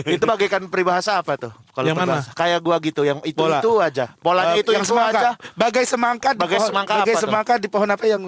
Itu bagaikan peribahasa apa tuh? Kalau Yang mana? peribahasa. Kayak gua gitu, yang Bola. itu aja. Polanya itu yang aja. semangka. Bagai semangka. Bagai semangka bagai apa tuh? semangka di pohon apa yang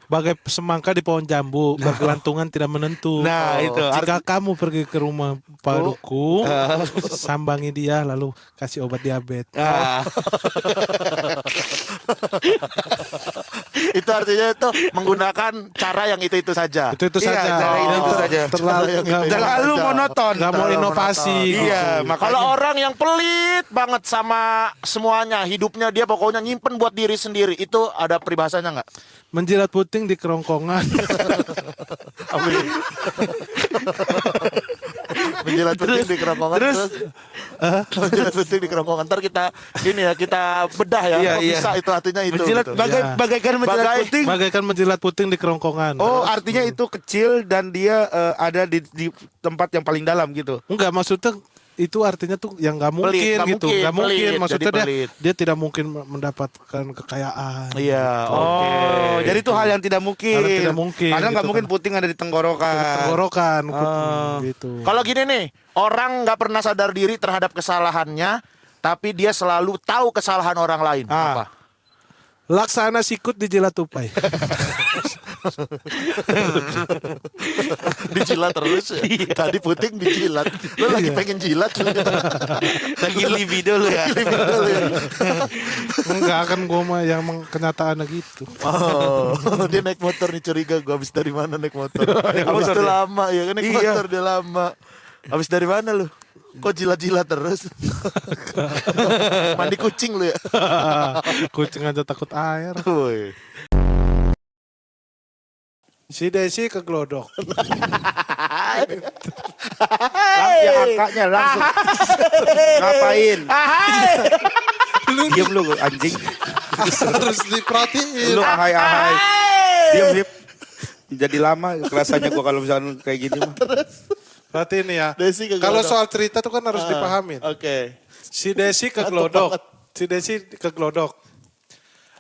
Bagai semangka di pohon jambu, bergelantungan tidak menentu. Nah, itu. Jika kamu pergi ke rumah Pak Dukung, sambangi dia lalu kasih obat diabetes. Ah, Itu artinya itu menggunakan cara yang itu saja. Itu Iya, saja. cara itu saja. Terlalu Yang nggak itu mau- terlalu saja. monoton. nggak mau Terlalu inovasi. monoton. Gitu. Iya, makanya. Kalau orang yang pelit banget sama semuanya, hidupnya dia pokoknya nyimpen buat diri sendiri, itu ada peribahasanya nggak? Menjilat puting di kerongkongan. Menjilat puting di kerongkongan terus? menjilat puting di kerongkongan. Ntar kita ini ya, kita bedah ya. Iya, Kok iya. bisa itu artinya itu. menjilat gitu. bagai, Ya. bagaikan menjilat Bagai- puting. Bagaikan menjilat puting di kerongkongan. Oh, artinya itu kecil dan dia ada di tempat yang paling dalam gitu. Enggak, maksudnya itu artinya tuh yang nggak mungkin Pelit, nggak gitu, mungkin, nggak mungkin. pelit, Maksudnya jadi pelit. dia tidak mungkin mendapatkan kekayaan. Iya, oke. Oh, jadi itu hal yang tidak mungkin. Hal yang tidak mungkin, Karena nggak gitu mungkin kan. puting ada di tenggorokan. Tenggorokan, Oh. gitu. Kalau gini nih, orang nggak pernah sadar diri terhadap kesalahannya, tapi dia selalu tahu kesalahan orang lain. Ah. Apa? Laksana sikut dijilat tupai. Dijilat terus. Ya? Tadi puting dijilat. Lo lagi pengen jilat. Lagi libido lu ya. Enggak akan gua mah yang kenyataannya gitu. Oh, dia naik motor nih, curiga gue habis dari mana naik motor. Habis motor itu dia. lama ya kan naik Iya. motor dia lama. Habis dari mana lu? Kok jilat-jilat terus? Mandi kucing lu ya? Kucing aja takut air. Woi. Si Desi keglodok. Ya angkanya langsung. Ngapain? Diam lu anjing. Harus diperhatiin. Lu ahai. Diam, Hip. Jadi lama rasanya gua kalau misalnya kayak gini mah. Berarti ini ya. Desi keglodok. Kalau soal cerita tuh kan harus dipahamin. Oke. Si Desi keglodok. Si Desi keglodok.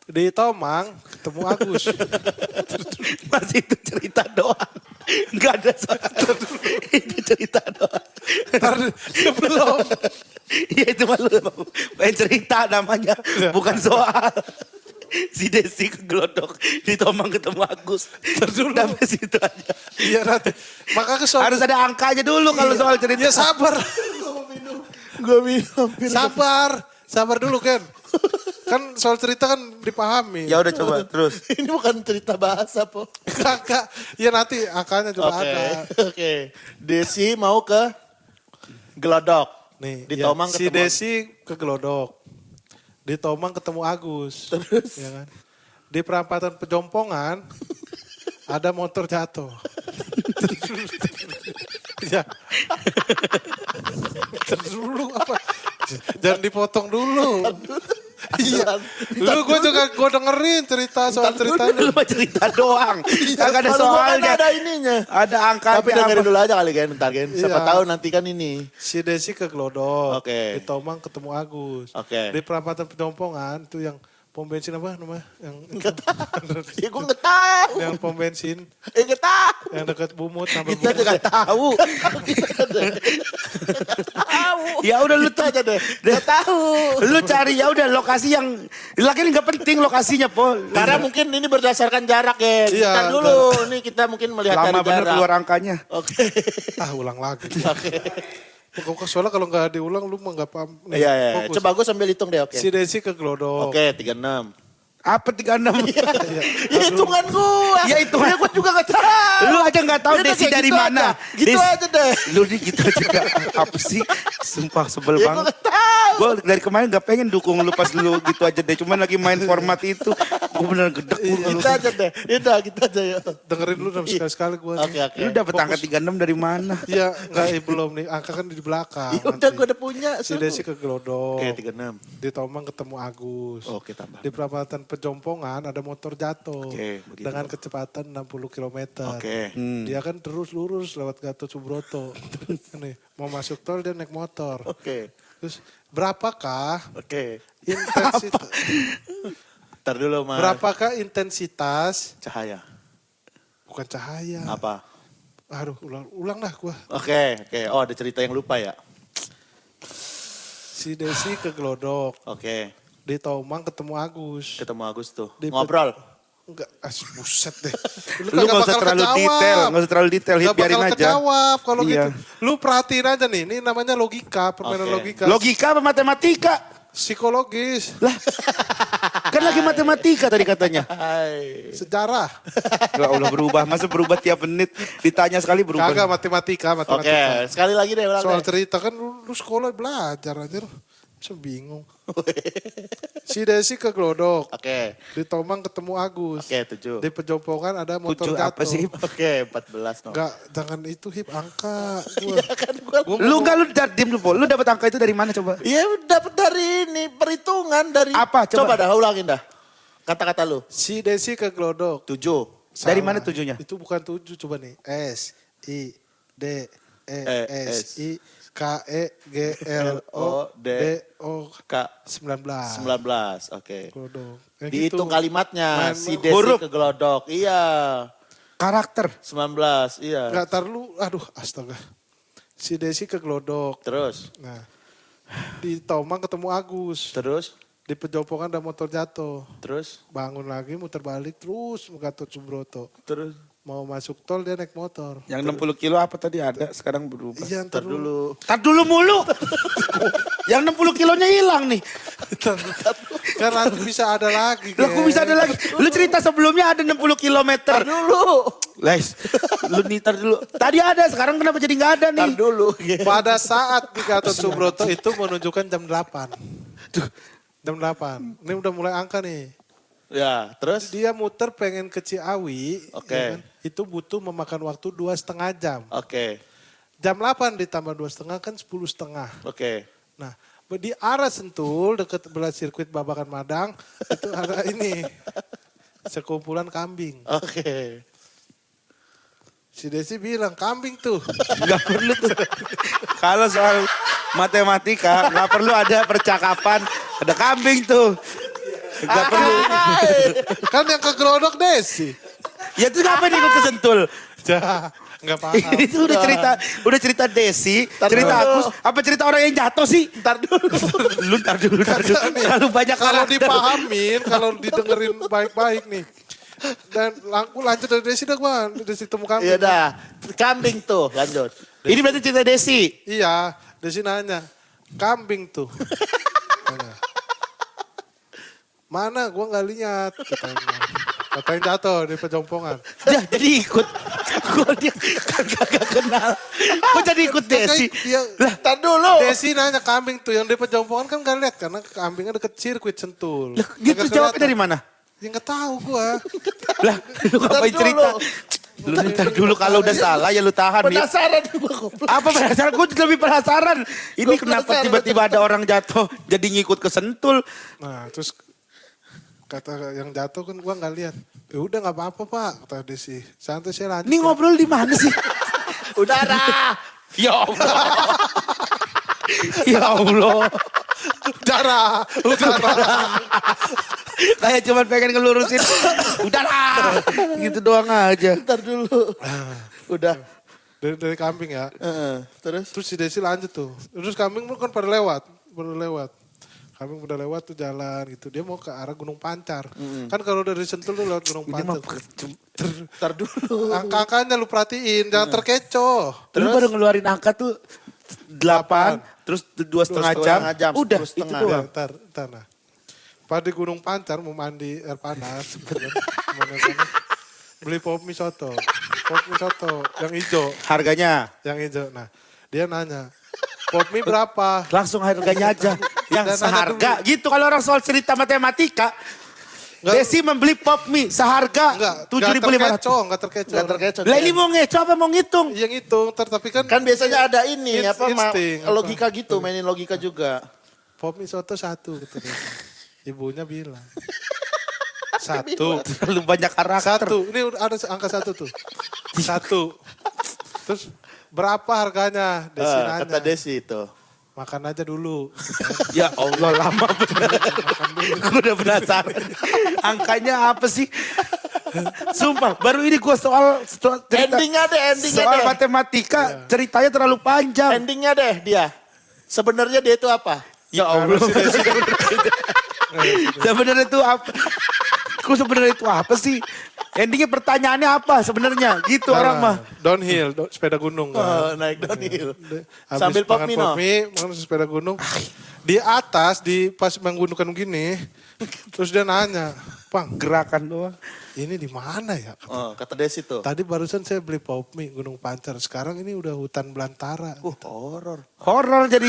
Di Tomang ketemu Agus. Masih itu cerita doang. Enggak ada soal. Itu cerita doang. Ntar sebelum. Iya itu malu. Pengen cerita namanya. Bukan soal. Si Desi keglodok. Di Tomang ketemu Agus. Sampai situ aja. Iya nanti. Maka Harus ada angkanya dulu kalau soal cerita. Ya sabar. Gue minum. Sabar dulu Ken. Kan soal cerita kan dipahami. Ya udah coba terus. Ini bukan cerita bahasa, Po. Kakak. Ya nanti angkanya juga Oke. ada. Oke. Desi mau ke Gelodok. Nih, Di ya, Tomang si ketemu. Desi ke Gelodok. Di Tomang ketemu Agus. Terus? Ya kan? Di perempatan Pejompongan ada motor jatuh. Ya. Terus dulu apa? Jangan dipotong dulu. Iya. Lu gue dengerin cerita soal ceritanya. Lu mah cerita doang. Kagak ada Kalau gua kan soalnya. ada ininya. Ada angkanya. Tapi dengerin apa. dulu aja kali kan, bentar kan. Siapa Iya. tahu nanti kan ini. Si Desi ke Glodok. Oke. Di Tomang ketemu Agus. Oke. Di perempatan Pejompongan itu yang pom bensin apa namanya? Yang Ya gue nggak tahu. yang pom bensin Nggak tahu. yang dekat Bumut sampai Kita juga tahu. Ya udah lu Kita aja deh. Nggak tahu. Lu cari ya udah lokasi yang lagi nggak penting lokasinya, Pol. Karena mungkin ini berdasarkan jarak ya. Iya, Ntar dulu. Nih kita mungkin melihat lama dari bener jarak. keluar angkanya. Oke. ulang lagi. Oke. Pokoknya soalnya kalau nggak diulang lu mah nggak paham. Nih, Iya, iya. fokus. Coba gue sambil hitung deh, oke. Si Desi ke Glodok. Oke, 36. Apa 36? Ya hitungan gua. Ya, hitungan. Ya gua juga gak tahu. Lu aja nggak tahu Udah Desi kayak dari gitu mana. aja. Gitu Des- aja deh. Lu nih gitu aja gak, apa sih? Sumpah sebel Ya gua banget. gak tahu. Gue dari kemarin gak pengen dukung lu pas lu gitu aja deh. Cuman lagi main format itu. Gue bener gedek. Gitu aja deh. Udah gitu aja ya. Dengerin dulu dong sekali-sekali gue. Oke, oke. Lu dapet angka 36 dari mana? Iya, enggak belum nih. Angka kan di belakang. Ya udah nanti. gua udah punya. Si Desi ke Glodok. Oke, 36. Di Tomang ketemu Agus. Oke, tambah. Di perempatan Pejompongan ada motor jatuh. Oke, begitu. Dengan kecepatan 60 km. Oke. Dia kan terus lurus lewat Gatot Subroto. Nih, mau masuk tol dia naik motor. Oke. Terus berapakah Oke. intensitas Ntar dulu, Mas. berapakah intensitas Cahaya? bukan cahaya. Apa? Aduh, ulang dah gua. Oke. Oh, ada cerita yang lupa ya? Si Desi ke Glodok. Oke. Di Tomang ketemu Agus. Ketemu Agus tuh. Di- Ngobrol. Enggak, buset deh. Lu gak usah terlalu detail, Hip, Gak biarin bakal aja. kejawab kalau Iya. gitu. Lu perhatiin aja nih, ini namanya logika, permainan Oke. logika. Logika apa matematika? Psikologis, Lah, kan lagi matematika tadi katanya. Hai. sejarah. Gak Allah berubah, masa berubah tiap menit. Ditanya sekali berubah. Kagak matematika. Oke, sekali lagi deh ulang Soal deh. cerita kan lu sekolah belajar aja. Bisa bingung. Si Desi ke Glodok. Oke. Di Tomang ketemu Agus. Oke, 7. Di Pejompongan ada motor 7 jatuh. apa sih? Oke, 14 no. Enggak, jangan itu Hip, angka. Iya kan gua. Lu diem dulu, Po. Lu dapat angka itu dari mana coba? Iya dapat dari ini perhitungan dari Apa? Coba. Coba dah ulangin dah. Kata-kata lu. Si Desi ke Glodok. 7. Dari Salah. mana 7-nya? Itu bukan 7, coba nih. S, I, D, E, S, I, K, E, G, L, O, D, O, K 19. 19. Oke. Glodok. Ya Dihitung gitu. kalimatnya Main- si Desi huruf. ke Glodok. Iya. Karakter. 19. Iya. Enggak, tar lu, aduh astaga. Si Desi ke Glodok. Terus. Nah, di Tomang ketemu Agus. Terus. Di Pejompongan ada motor jatuh. Terus. Bangun lagi, muter balik terus ke Gatot Subroto. Terus. Mau masuk tol dia naik motor. Yang 60 kilo apa tadi ada, sekarang berubah. Iya, Ntar dulu. Tar dulu mulu. Yang 60 kilonya hilang nih. Kan nanti bisa ada lagi. Lah kok bisa ada lagi? Lu cerita sebelumnya ada 60 kilometer. Tar dulu. Guys, lu tar dulu. Tadi ada, sekarang kenapa jadi nggak ada Tar nih? dulu. Pada saat di Gatot Subroto itu menunjukkan jam 8. Jam 8. Ini udah mulai angka nih. Ya, terus. Dia muter pengen ke Ciawi. Oke. ya kan? Itu butuh memakan waktu 2,5 jam. Oke. Jam 8 ditambah 2,5 kan 10,5. Oke. Nah, di arah Sentul dekat belah sirkuit Babakan Madang itu ada ini sekumpulan kambing. Oke. Si Desi bilang kambing tuh. Nggak perlu tuh. Kalau soal matematika, nggak perlu ada percakapan. Ada kambing tuh. Nggak perlu. Kan yang ke Glodok Desi. Ya itu ngapain ikut ke Sentul? Jah, nggak paham. Itu udah cerita Desi, cerita dulu. Agus, apa cerita orang yang jatuh sih? Ntar dulu. Lu ntar dulu. Terlalu banyak Kalau karakter. dipahamin, kalau didengerin baik-baik nih. Dan aku lanjut dari Desi dah gua. Desi temu kambing. Iya dah. Kambing tuh, lanjut. Ini berarti cerita Desi. Iya, Desi nanya. Kambing tuh. Nanya. Mana? Gua nggak lihat. Katanya jatuh di Pejompongan. Ya, jadi ikut. Gue dia kagak kenal. Kok jadi ikut Desi? Lah, Ntar dulu. Desi nanya kambing tuh yang di Pejompongan kan gak lihat karena kambingnya deket sirkuit Sentul. Lah, gitu Kagak jawabnya kelihatan. dari mana? Ya nggak tahu gua. Lah, lu ngapain dulu. cerita? Lu ntar dulu kalau udah salah ya lu tahan. Nih. Penasaran gua goblok. Apa penasaran? Gue lebih penasaran. Ini Gua kenapa penasaran. tiba-tiba ada orang jatuh jadi ngikut ke Sentul? Nah, terus kata yang jatuh kan gua nggak lihat. Ya udah nggak apa-apa Pak, kata Desi. Santai saya lanjut. Ini ngobrol di mana sih? Udara. Ya Allah. Ya Allah. Udara. Kayak cuman pengen ngelurusin. Udah lah. Gitu doang aja. Ntar dulu. Udah. Dari kambing ya. Terus? Terus si Desi lanjut tuh. Terus kambing kan pada lewat. Kambing udah lewat tuh jalan gitu. Dia mau ke arah Gunung Pancar. Kan kalau dari Sentul tuh lewat Gunung Pancar. Ntar dulu. Angka-angkanya lu perhatiin. Jangan terkecoh. Lu baru ngeluarin angka tuh 8, terus 2,5 jam. Udah, 10 itu setengah. doang. Ntar nah. Pada di Gunung Pancar mau mandi air panas. Kemana sana. Beli pop mie soto. Pop mie soto yang hijau. Harganya Yang hijau. Nah dia nanya. Pop mie berapa? langsung harganya aja. Yang Dan ada seharga. Gitu kalau orang soal cerita matematika. Nggak- Desi membeli pop mie seharga Enggak 7.500. Enggak terkecoh. Nggak terkecoh. Lah ini mau ngeco apa mau ngitung? Yang itu, tapi kan Kan biasanya ada ini Insting, apa? logika gitu, mainin logika juga. pop mie soto 1 gitu. Ibunya bilang. 1. Terlalu banyak karakter. 1. Ini udah ada angka 1 tuh. 1. Terus berapa harganya? Desi nanya. Kata Desi itu. Makan aja dulu. Ya Allah lama bener. Gue udah penasaran. Angkanya apa sih? Sumpah, baru ini gue soal cerita, Endingnya soal deh. matematika, ceritanya terlalu panjang. Endingnya deh dia. Sebenarnya dia itu apa? Ya Allah. Sebenarnya itu apa? Kok sebenarnya itu apa sih? Endingnya pertanyaannya apa sebenarnya? Gitu orang mah. Downhill, sepeda gunung kan. Naik downhill. Habis Sambil pop makan mie, no? makan sepeda gunung. Di atas, pas menggunakan gini, terus dia nanya, Bang, Gerakan doang. ini di mana ya? Kata Desi tuh. Tadi barusan saya beli pop mie Gunung Pancar, sekarang ini udah hutan belantara. Horor. Horor jadi.